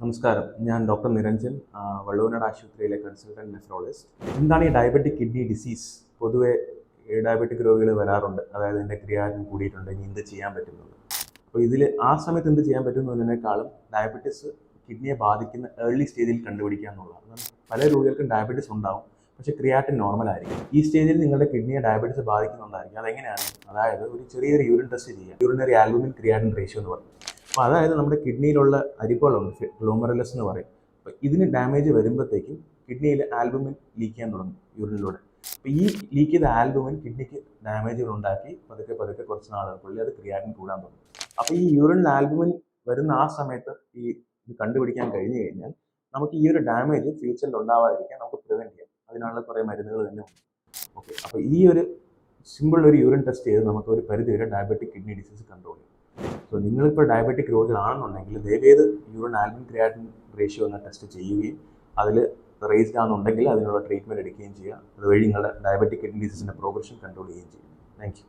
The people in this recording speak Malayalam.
നമസ്കാരം, ഞാൻ ഡോക്ടർ നിരഞ്ജൻ, വള്ളുവനാട് ആശുപത്രിയിലെ കൺസൾട്ടൻറ്റ് നെഫ്രോളജിസ്റ്റ്. എന്താണ് ഈ ഡയബറ്റിക് കിഡ്നി ഡിസീസ്? പൊതുവെ ഡയബറ്റിക് രോഗികൾ വരാറുണ്ട്. അതായത് എൻ്റെ ക്രിയാറ്റിൻ കൂടിയിട്ടുണ്ട്, ഇനി എന്ത് ചെയ്യാൻ പറ്റുന്നത്? അപ്പോൾ ഇതിൽ ആ സമയത്ത് എന്ത് ചെയ്യാൻ പറ്റുന്നതിനേക്കാളും ഡയബറ്റിസ് കിഡ്നിയെ ബാധിക്കുന്ന ഏർലി സ്റ്റേജിൽ കണ്ടുപിടിക്കുക എന്നുള്ളതാണ്. പല രോഗികൾക്കും ഡയബറ്റിസ് ഉണ്ടാവും, പക്ഷേ ക്രിയാറ്റിൻ നോർമൽ ആയിരിക്കും. ഈ സ്റ്റേജിൽ നിങ്ങളുടെ കിഡ്നിയെ ഡയബറ്റിസ് ബാധിക്കുന്നുണ്ടായിരിക്കും. അതെങ്ങനെയാണ്? അതായത് ഒരു ചെറിയൊരു യൂറിൻ ടെസ്റ്റ് ചെയ്യുക, യൂറിനറി ആൽബുമിൻ ക്രിയാറ്റിൻ റേഷ്യോ എന്ന് പറയും. അപ്പോൾ അതായത് നമ്മുടെ കിഡ്നിയിലുള്ള അരിപ്പകളുണ്ട്, ഗ്ലോമറുലസ് എന്ന് പറയും. അപ്പോൾ ഇതിന് ഡാമേജ് വരുമ്പോഴത്തേക്കും കിഡ്നിയിൽ ആൽബുമിൻ ലീക്ക് ചെയ്യാൻ തുടങ്ങും യൂറിനിലൂടെ. അപ്പോൾ ഈ ലീക്ക് ചെയ്ത ആൽബുമിൻ കിഡ്നിക്ക് ഡാമേജുകൾ ഉണ്ടാക്കി പതുക്കെ പതുക്കെ കുറച്ച് നാളുകൾക്കുള്ളിൽ അത് ക്രിയാറ്റിൻ കൂടാൻ തുടങ്ങും. അപ്പോൾ ഈ യൂറിനിൽ ആൽബുമിൻ വരുന്ന ആ സമയത്ത് ഇത് കണ്ടുപിടിക്കാൻ കഴിഞ്ഞു കഴിഞ്ഞാൽ നമുക്ക് ഈ ഒരു ഡാമേജ് ഫ്യൂച്ചറിൽ ഉണ്ടാവാതിരിക്കാൻ നമുക്ക് പ്രിവെൻറ്റ് ചെയ്യാം. അതിനുള്ള കുറേ മരുന്നുകൾ തന്നെ ഉണ്ട്. ഓക്കെ, അപ്പോൾ ഈ ഒരു സിമ്പിൾ ഒരു യൂറിൻ ടെസ്റ്റ് ചെയ്ത് നമുക്ക് ഒരു പരിധിവരെ ഡയബറ്റിക് കിഡ്നി ഡിസീസ് കൺട്രോൾ ചെയ്യും. സോ നിങ്ങളിപ്പോൾ ഡയബറ്റിക് രോഗികളാണെന്നുണ്ടെങ്കിൽ ദയവേത് യൂറിൻ ആൽബുമിൻ ക്രിയാറ്റിൻ റേഷ്യോ എന്ന ടെസ്റ്റ് ചെയ്യുകയും അതിൽ റേസ്ഡ് ആണെന്നുണ്ടെങ്കിൽ അതിനുള്ള ട്രീറ്റ്മെൻറ്റ് എടുക്കുകയും ചെയ്യുക. അതുവഴി നിങ്ങളുടെ ഡയബറ്റിക് കിഡ്നി ഡിസീസിൻ്റെ പ്രോഗ്രഷൻ കൺട്രോൾ ചെയ്യുകയും ചെയ്യും. Thank you.